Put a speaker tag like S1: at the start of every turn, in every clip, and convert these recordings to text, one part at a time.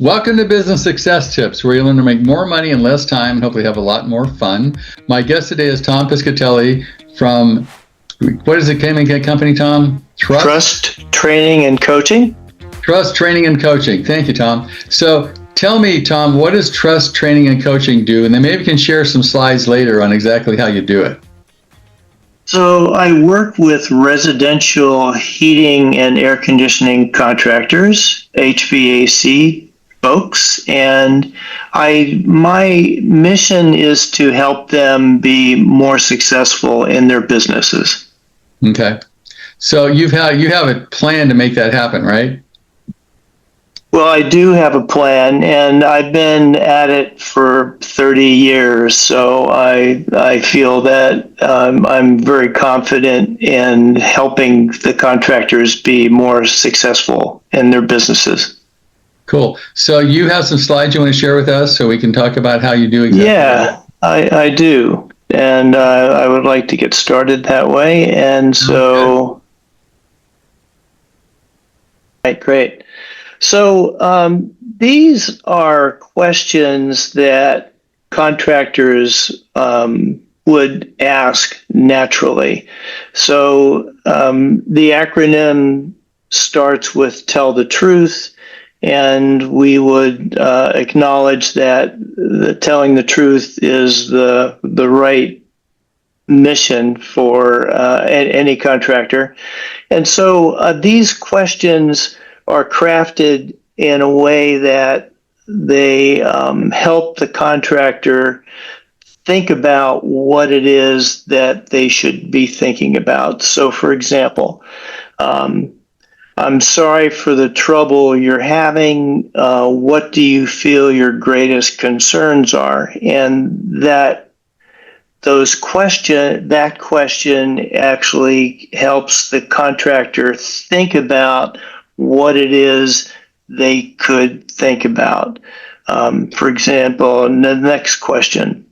S1: Welcome to Business Success Tips, where you learn to make more money in less time and hopefully have a lot more fun. My guest today is Tom Piscitelli from, what is the company, Tom?
S2: Trust Training and Coaching.
S1: Trust Training and Coaching. Thank you, Tom. So tell me, Tom, what does Trust Training and Coaching do? And then maybe we can share some slides later on exactly how you do it.
S2: So I work with residential heating and air conditioning contractors, HVAC folks, and my mission is to help them be more successful in their businesses.
S1: Okay. So you have a plan to make that happen, right?
S2: Well, I do have a plan, and I've been at it for 30 years, so I feel that I'm very confident in helping the contractors be more successful in their businesses.
S1: Cool. So you have some slides you want to share with us so we can talk about how you do exactly
S2: that? Yeah, I do, and I would like to get started that way, and so... Okay. Right, great. So these are questions that contractors would ask naturally. So the acronym starts with tell the truth, and we would acknowledge that telling the truth is the right mission for any contractor. And so these questions are crafted in a way that they help the contractor think about what it is that they should be thinking about. So, for example, I'm sorry for the trouble you're having. What do you feel your greatest concerns are? And that question actually helps the contractor think about what it is they could think about. For example, the next question,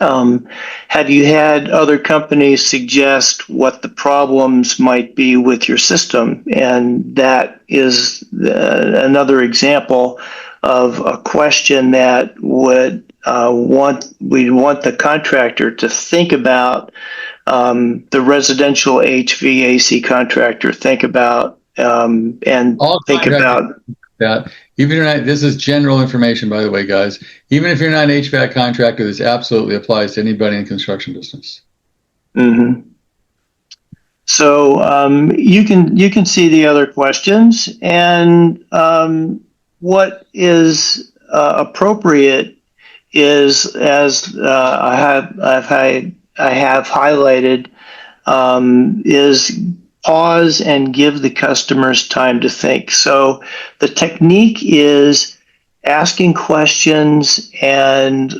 S2: have you had other companies suggest what the problems might be with your system? And that is another example of a question that we'd want the contractor to think about, the residential HVAC contractor think about, and
S1: all
S2: think about
S1: that. Even if you're not, this is general information, by the way, guys. Even if you're not an HVAC contractor, this absolutely applies to anybody in the construction business.
S2: Mm-hmm. So you can see the other questions, and what is appropriate is, as I have highlighted, is pause and give the customers time to think. So the technique is asking questions and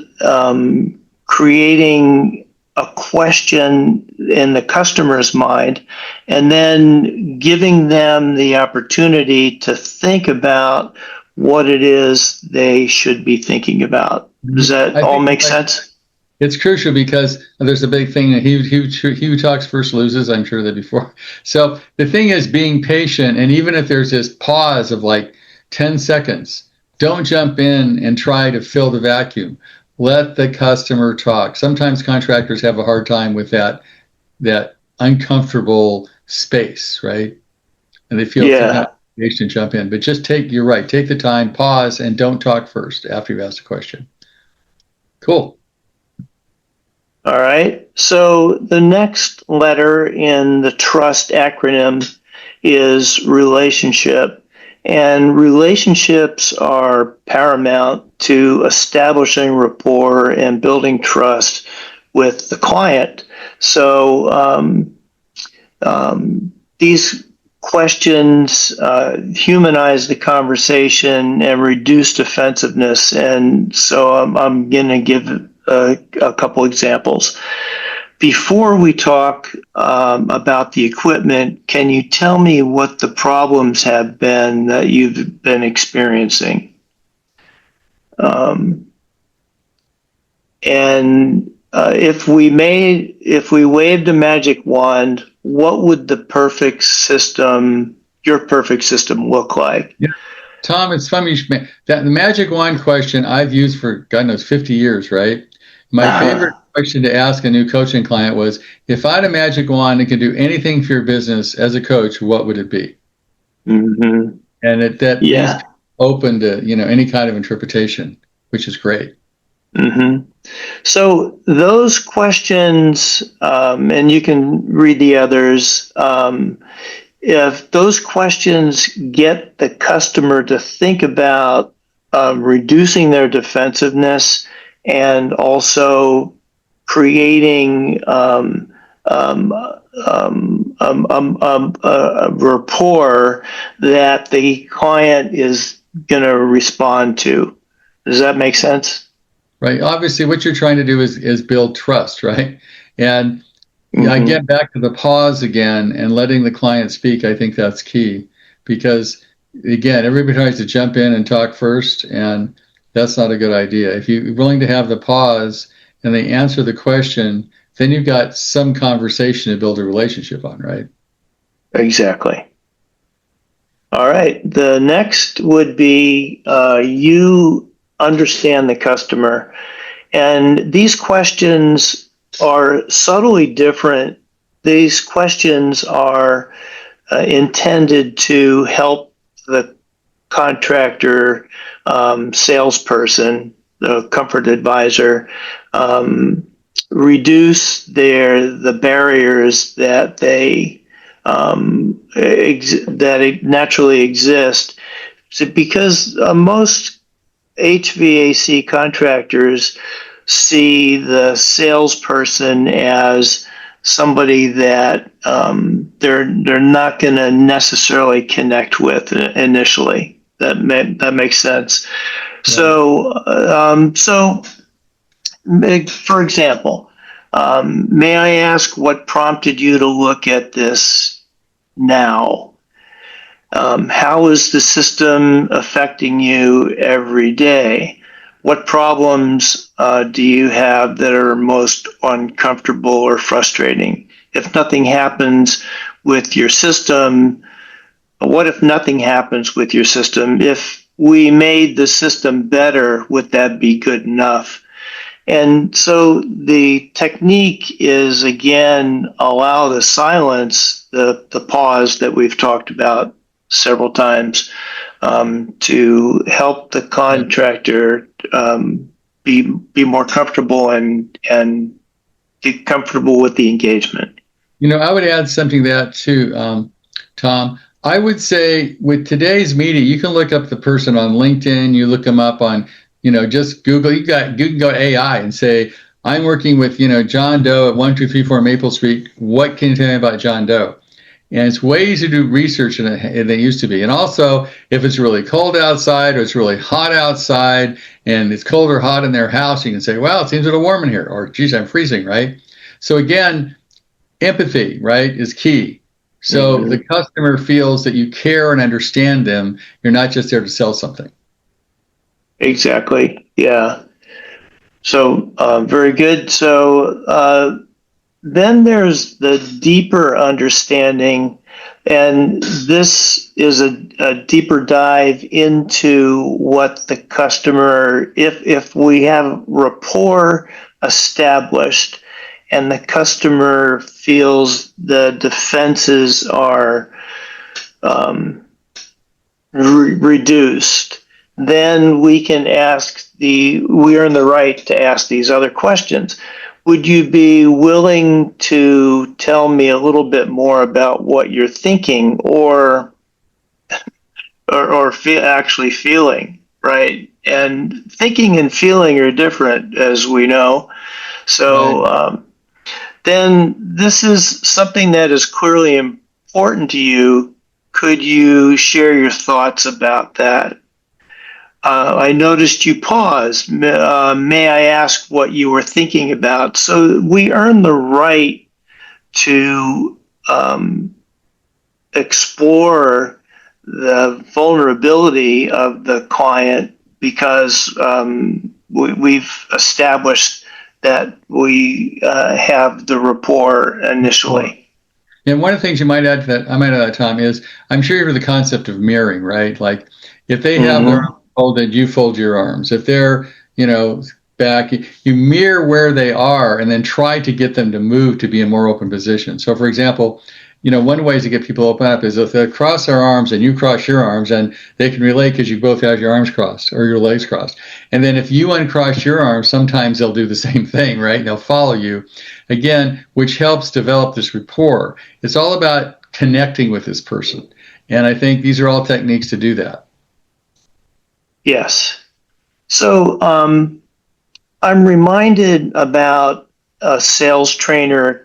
S2: creating a question in the customer's mind, and then giving them the opportunity to think about what it is they should be thinking about. Does that all make sense?
S1: It's crucial because there's a big thing that he who talks first loses. I'm sure that before. So the thing is being patient, and even if there's this pause of like 10 seconds, don't jump in and try to fill the vacuum. Let the customer talk. Sometimes contractors have a hard time with that uncomfortable space, right? And they feel to jump in. But just you're right, take the time, pause, and don't talk first after you've asked a question. Cool.
S2: All right. So the next letter in the TRUST acronym is relationship. And relationships are paramount to establishing rapport and building trust with the client. So these questions humanize the conversation and reduce defensiveness. And so I'm going to give a couple examples. Before we talk about the equipment, can you tell me what the problems have been that you've been experiencing? And if we waved a magic wand, what would your perfect system look like?
S1: Yeah. Tom, it's funny that the magic wand question I've used for God knows 50 years, right? My favorite question to ask a new coaching client was, if I had a magic wand and could do anything for your business as a coach, what would it be?
S2: Mm-hmm.
S1: And that
S2: Yeah.
S1: leaves open to any kind of interpretation, which is great.
S2: Mm-hmm. So those questions, and you can read the others. If those questions get the customer to think about reducing their defensiveness and also creating a rapport that the client is going to respond to. Does that make sense?
S1: Right. Obviously, what you're trying to do is build trust, right? And I get back to the pause again and letting the client speak. I think that's key because, again, everybody tries to jump in and talk first, and that's not a good idea. If you're willing to have the pause and they answer the question, then you've got some conversation to build a relationship on, right?
S2: Exactly. All right. The next would be you understand the customer. And these questions are subtly different. These questions are intended to help the contractor, salesperson, the comfort advisor, reduce the barriers that that naturally exist. So because most HVAC contractors see the salesperson as somebody that they're not going to necessarily connect with initially. That makes sense. Right. So for example, may I ask what prompted you to look at this now? How is the system affecting you every day? What problems do you have that are most uncomfortable or frustrating? If nothing happens with your system, what if nothing happens with your system? If we made the system better, would that be good enough? And so the technique is, again, allow the silence, the pause that we've talked about several times, to help the contractor be more comfortable and get comfortable with the engagement.
S1: I would add something to that too, Tom. I would say with today's media, you can look up the person on LinkedIn, you look them up on, just Google. You can go to AI and say, I'm working with, John Doe at 1234 Maple Street. What can you tell me about John Doe? And it's way easier to do research than it used to be. And also, if it's really cold outside or it's really hot outside and it's cold or hot in their house, you can say, well, it seems a little warm in here, or geez, I'm freezing, right? So again, empathy, right, is key. So the customer feels that you care and understand them. You're not just there to sell something.
S2: Exactly. Yeah. So very good. So then there's the deeper understanding, and this is a deeper dive into what the customer, if we have rapport established and the customer feels the defenses are reduced, then we earn the right to ask these other questions. Would you be willing to tell me a little bit more about what you're thinking or actually feeling, right? And thinking and feeling are different, as we know. So then this is something that is clearly important to you. Could you share your thoughts about that? I noticed you paused. May I ask what you were thinking about? So we earn the right to explore the vulnerability of the client because we've established that we have the rapport initially.
S1: And one of the things you might add to that, I might add that, Tom, is I'm sure you heard the concept of mirroring, right? Like if they have their arms folded, you fold your arms. If they're, back, you mirror where they are and then try to get them to move to be in more open position. So for example, one way to get people to open up is if they cross their arms and you cross your arms, and they can relate because you both have your arms crossed or your legs crossed. And then if you uncross your arms, sometimes they'll do the same thing, right? And they'll follow you again, which helps develop this rapport. It's all about connecting with this person. And I think these are all techniques to do that.
S2: Yes. So I'm reminded about a sales trainer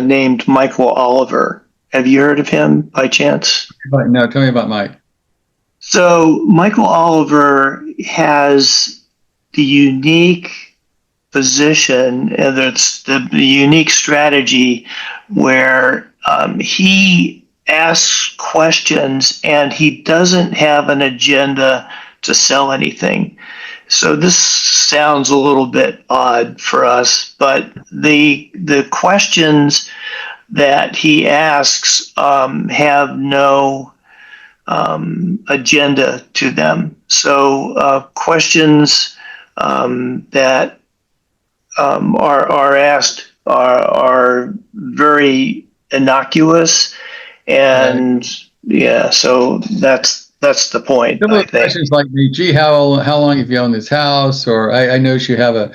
S2: named 𝗦𝗁𝗍𝗄𝗏. Have you heard of him by chance?
S1: No, tell me about Mike.
S2: So 𝗦𝗁𝗍𝗄𝗏 has the unique position, and it's the unique strategy where he asks questions and he doesn't have an agenda to sell anything. So this sounds a little bit odd for us, but the questions that he asks have no agenda to them. So questions that are asked are very innocuous, and yeah, so that's the point.
S1: Some of the questions like, gee, how long have you owned this house? Or I notice you have a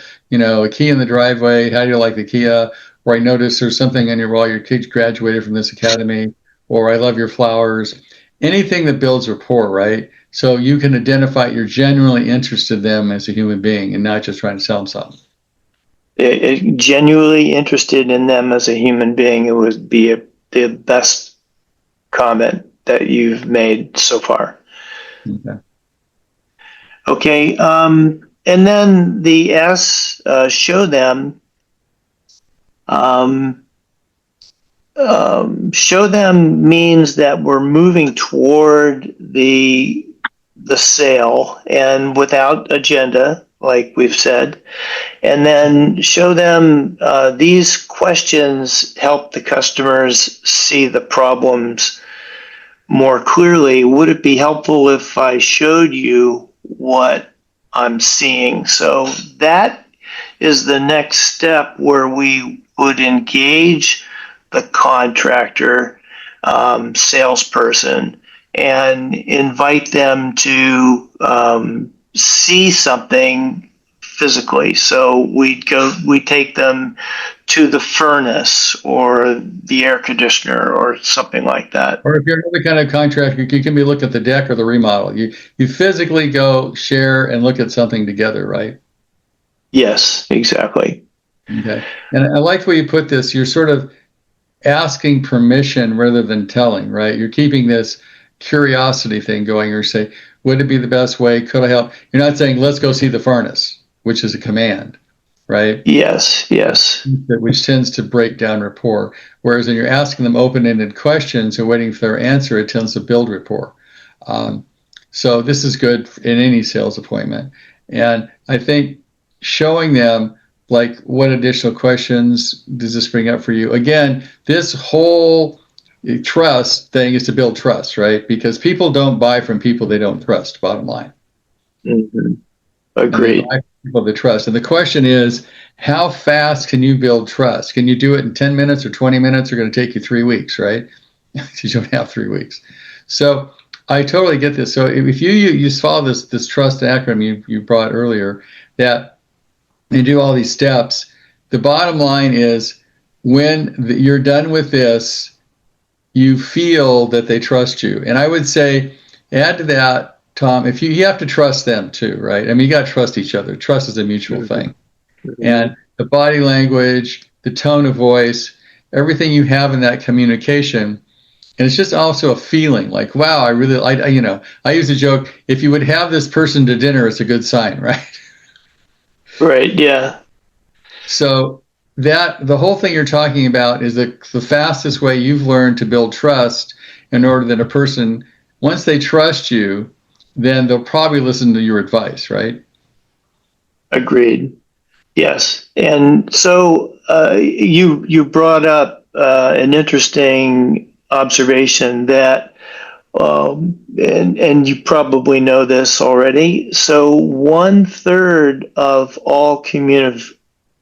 S1: key in the driveway. How do you like the Kia? Or I notice there's something on your wall. Your kids graduated from this academy. Or I love your flowers. Anything that builds rapport, right? So you can identify you're genuinely interested in them as a human being and not just trying to sell them something.
S2: Genuinely interested in them as a human being, it would be the best comment that you've made so far. Okay. And then the S, show them. Show them means that we're moving toward the sale and without agenda, like we've said. And then show them these questions help the customers see the problems more clearly. Would it be helpful if I showed you what I'm seeing? So that is the next step where we would engage the contractor, salesperson, and invite them to see something physically. So we take them to the furnace or the air conditioner or something like that.
S1: Or if you're another kind of contractor, you can be look at the deck or the remodel. You physically go share and look at something together, right?
S2: Yes, exactly.
S1: Okay. And I like the way you put this. You're sort of asking permission rather than telling, right? You're keeping this curiosity thing going. Or say, would it be the best way? Could I help? You're not saying, let's go see the furnace, which is a command, right?
S2: Yes, yes.
S1: Which tends to break down rapport. Whereas when you're asking them open-ended questions and waiting for their answer, it tends to build rapport. So this is good in any sales appointment. And I think showing them, like, what additional questions does this bring up for you? Again, this whole trust thing is to build trust, right? Because people don't buy from people they don't trust, bottom line.
S2: Mm-hmm. Agreed.
S1: People to trust. And the question is, how fast can you build trust? Can you do it in 10 minutes or 20 minutes? Or going to take you 3 weeks, right? You don't have 3 weeks. So I totally get this. So if you follow this trust acronym you brought earlier, that you do all these steps, the bottom line is when you're done with this, you feel that they trust you. And I would say, add to that, Tom, if you have to trust them too, right? I mean, you got to trust each other. Trust is a mutual thing. And the body language, the tone of voice, everything you have in that communication. And it's just also a feeling like, wow, I use a joke, if you would have this person to dinner, it's a good sign, right?
S2: Right, yeah.
S1: So the whole thing you're talking about is the fastest way you've learned to build trust in order that a person, once they trust you, then they'll probably listen to your advice, right?
S2: Agreed. Yes. And so you brought up an interesting observation that, and you probably know this already. So 1/3 of all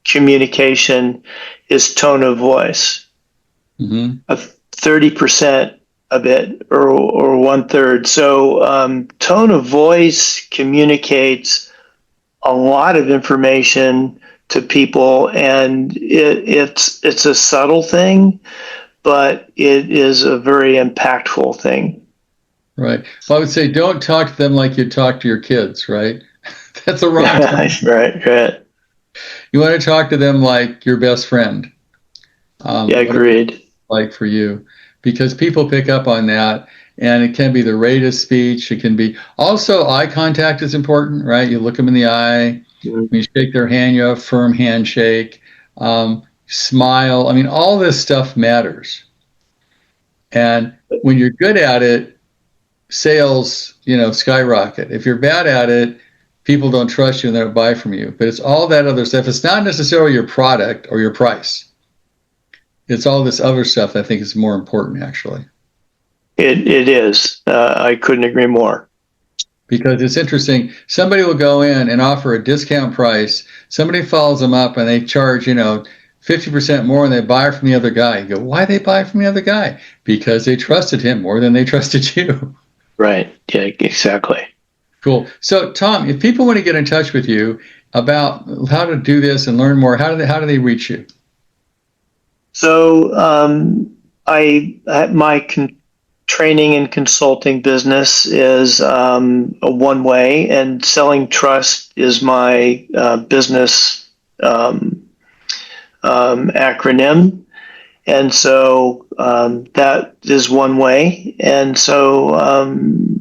S2: communication is tone of voice.
S1: Mm-hmm.
S2: 30% of it, or 1/3. So tone of voice communicates a lot of information to people, and it's a subtle thing, but it is a very impactful thing.
S1: Right. Well, I would say don't talk to them like you talk to your kids, right? That's the wrong time.
S2: Right.
S1: You want to talk to them like your best friend.
S2: Yeah, agreed.
S1: Like for you, because people pick up on that, and it can be the rate of speech. It can be also eye contact is important, right? You look them in the eye. When you shake their hand, you have a firm handshake. Smile. I mean, all this stuff matters. And when you're good at it, sales, skyrocket. If you're bad at it, people don't trust you and they don't buy from you. But it's all that other stuff. It's not necessarily your product or your price. It's all this other stuff that I think is more important, actually.
S2: It is. I couldn't agree more.
S1: Because it's interesting. Somebody will go in and offer a discount price. Somebody follows them up and they charge, 50% more and they buy from the other guy. You go, why they buy from the other guy? Because they trusted him more than they trusted you.
S2: Right. Yeah, exactly.
S1: Cool. So, Tom, if people want to get in touch with you about how to do this and learn more, how do they reach you?
S2: So, my training and consulting business is a one-way, and Selling Trust is my business acronym. And so that is one way. And so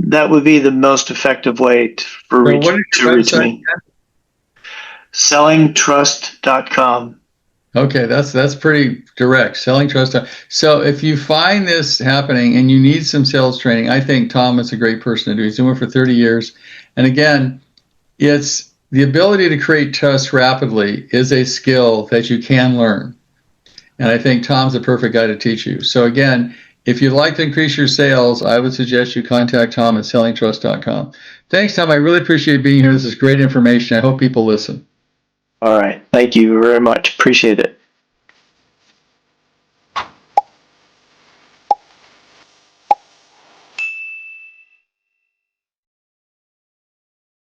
S2: that would be the most effective way to reach me. sellingtrust.com.
S1: Okay, that's pretty direct. Selling Trust. So if you find this happening and you need some sales training, I think Tom is a great person to do. He's been with for 30 years. And again, it's the ability to create trust rapidly is a skill that you can learn. And I think Tom's the perfect guy to teach you. So again, if you'd like to increase your sales, I would suggest you contact Tom at sellingtrust.com. Thanks, Tom. I really appreciate being here. This is great information. I hope people listen.
S2: All right. Thank you very much. Appreciate it.